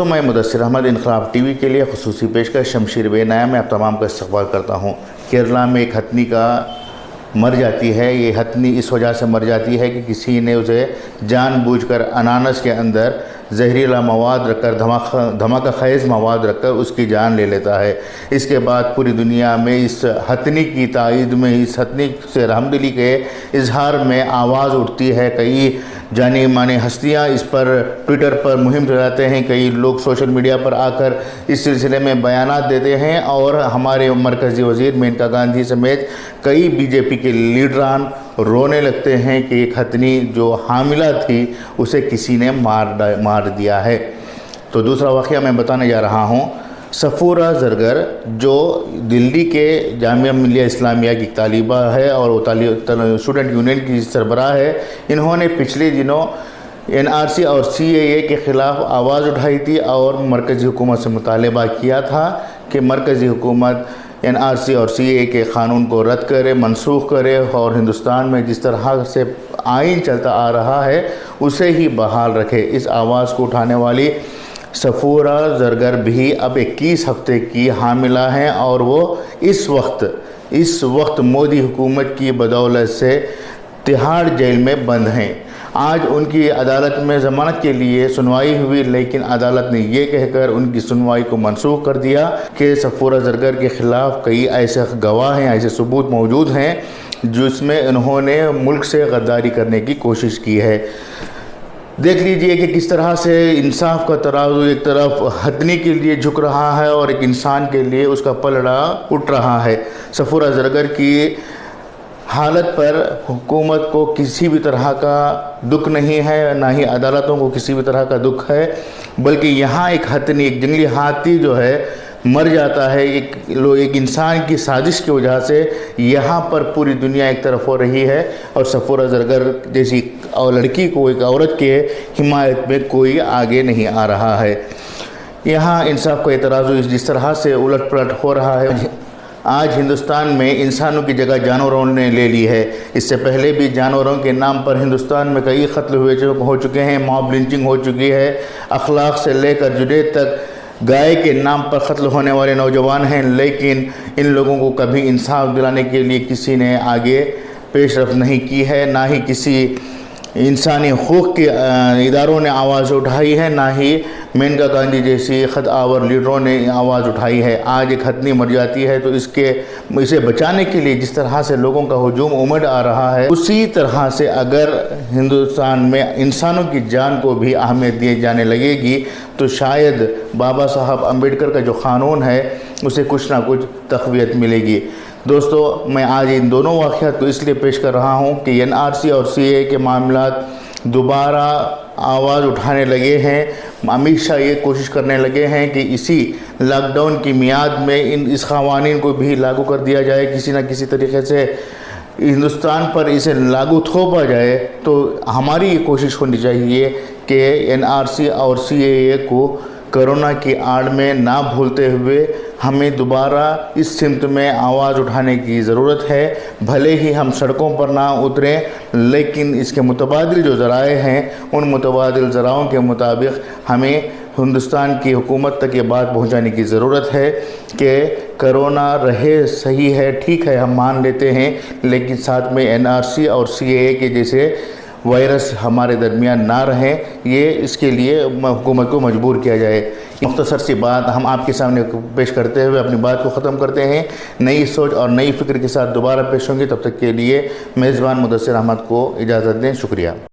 دوستوں، میں مدثر احمد انقلاب ٹی وی کے لیے خصوصی پیشکش شمشیر بے نیا میں آپ تمام کا استقبال کرتا ہوں۔ کیرلا میں ایک ہتھنی کا مر جاتی ہے۔ یہ ہتھنی اس وجہ سے مر جاتی ہے کہ کسی نے اسے جان بوجھ کر انانس کے اندر زہریلا مواد رکھ کر دھماکہ خیز مواد رکھ کر اس کی جان لے لیتا ہے۔ اس کے بعد پوری دنیا میں اس ہتھنی کی تائید میں، اس ہتھنی سے رحمدلی کے اظہار میں آواز اٹھتی ہے۔ کئی جانی مانی ہستیاں اس پر ٹویٹر پر مہم چلاتے ہیں، کئی لوگ سوشل میڈیا پر آ کر اس سلسلے میں بیانات دیتے ہیں، اور ہمارے مرکزی وزیر مینکا گاندھی سمیت کئی بی جے پی کے لیڈران رونے لگتے ہیں کہ ایک ہتھنی جو حاملہ تھی اسے کسی نے مار دیا ہے۔ تو دوسرا واقعہ میں بتانے جا رہا ہوں۔ صفورہ زرگر جو دلی کے جامعہ ملیہ اسلامیہ کی طالبہ ہے اور وہ اسٹوڈنٹ یونین کی سربراہ ہے، انہوں نے پچھلے دنوں NRC اور CAA کے خلاف آواز اٹھائی تھی اور مرکزی حکومت سے مطالبہ کیا تھا کہ مرکزی حکومت NRC اور CAA کے قانون کو رد کرے، منسوخ کرے، اور ہندوستان میں جس طرح سے آئین چلتا آ رہا ہے اسے ہی بحال رکھے۔ اس آواز کو اٹھانے والی صفورہ زرگر بھی اب 21 ہفتے کی حاملہ ہیں، اور وہ اس وقت مودی حکومت کی بدولت سے تہاڑ جیل میں بند ہیں۔ آج ان کی عدالت میں ضمانت کے لیے سنوائی ہوئی، لیکن عدالت نے یہ کہہ کر ان کی سنوائی کو منسوخ کر دیا کہ صفورہ زرگر کے خلاف کئی ایسے گواہ ہیں، ایسے ثبوت موجود ہیں جس میں انہوں نے ملک سے غداری کرنے کی کوشش کی ہے۔ دیکھ لیجئے کہ کس طرح سے انصاف کا ترازو ایک طرف ہتھنی کے لیے جھک رہا ہے اور ایک انسان کے لیے اس کا پلڑا اٹھ رہا ہے۔ صفورہ زرگر کی حالت پر حکومت کو کسی بھی طرح کا دکھ نہیں ہے، نہ ہی عدالتوں کو کسی بھی طرح کا دکھ ہے، بلکہ یہاں ایک ہتھنی، ایک جنگلی ہاتھی جو ہے مر جاتا ہے ایک انسان کی سازش کی وجہ سے۔ یہاں پر پوری دنیا ایک طرف ہو رہی ہے اور صفورہ زرگر جیسی لڑکی کو، ایک عورت کے حمایت میں کوئی آگے نہیں آ رہا ہے۔ یہاں انصاف کا اعتراض جس طرح سے الٹ پلٹ ہو رہا ہے، آج ہندوستان میں انسانوں کی جگہ جانوروں نے لے لی ہے۔ اس سے پہلے بھی جانوروں کے نام پر ہندوستان میں کئی قتل ہو چکے ہیں، موب لنچنگ ہو چکی ہے، اخلاق سے لے کر جدید تک گائے کے نام پر قتل ہونے والے نوجوان ہیں، لیکن ان لوگوں کو کبھی انصاف دلانے کے لیے کسی نے آگے پیش رفت نہیں کی ہے، نہ ہی کسی انسانی حقوق کے اداروں نے آواز اٹھائی ہے، نہ ہی مینکا گاندھی جیسی خود آور لیڈروں نے آواز اٹھائی ہے۔ آج ایک ہتھنی مر جاتی ہے تو اسے بچانے کے لیے جس طرح سے لوگوں کا ہجوم امڑ آ رہا ہے، اسی طرح سے اگر ہندوستان میں انسانوں کی جان کو بھی اہمیت دی جانے لگے گی تو شاید بابا صاحب امبیڈکر کا جو قانون ہے اسے کچھ نہ کچھ تقویت ملے گی۔ دوستو، میں آج ان دونوں واقعات کو اس لیے پیش کر رہا ہوں کہ NRC اور CAA کے معاملات دوبارہ آواز اٹھانے لگے ہیں۔ امت شاہ یہ کوشش کرنے لگے ہیں کہ اسی لاک ڈاؤن کی میعاد میں اس قوانین کو بھی لاگو کر دیا جائے، کسی نہ کسی طریقے سے ہندوستان پر اسے لاگو تھوپا جائے۔ تو ہماری یہ کوشش ہونی چاہیے کہ NRC اور CAA کو کرونا کی آڑ میں نہ بھولتے ہوئے ہمیں دوبارہ اس سمت میں آواز اٹھانے کی ضرورت ہے۔ بھلے ہی ہم سڑکوں پر نہ اتریں، لیکن اس کے متبادل جو ذرائع ہیں ان متبادل ذرائعوں کے مطابق ہمیں ہندوستان کی حکومت تک یہ بات پہنچانے کی ضرورت ہے کہ کرونا رہے، صحیح ہے، ٹھیک ہے، ہم مان لیتے ہیں، لیکن ساتھ میں NRC اور CAA کے جیسے وائرس ہمارے درمیان نہ رہیں۔ اس کے لیے حکومت کو مجبور کیا جائے۔ مختصر سی بات ہم آپ کے سامنے پیش کرتے ہوئے اپنی بات کو ختم کرتے ہیں۔ نئی سوچ اور نئی فکر کے ساتھ دوبارہ پیش ہوں گے، تب تک کے لیے میزبان مدثر احمد کو اجازت دیں۔ شکریہ۔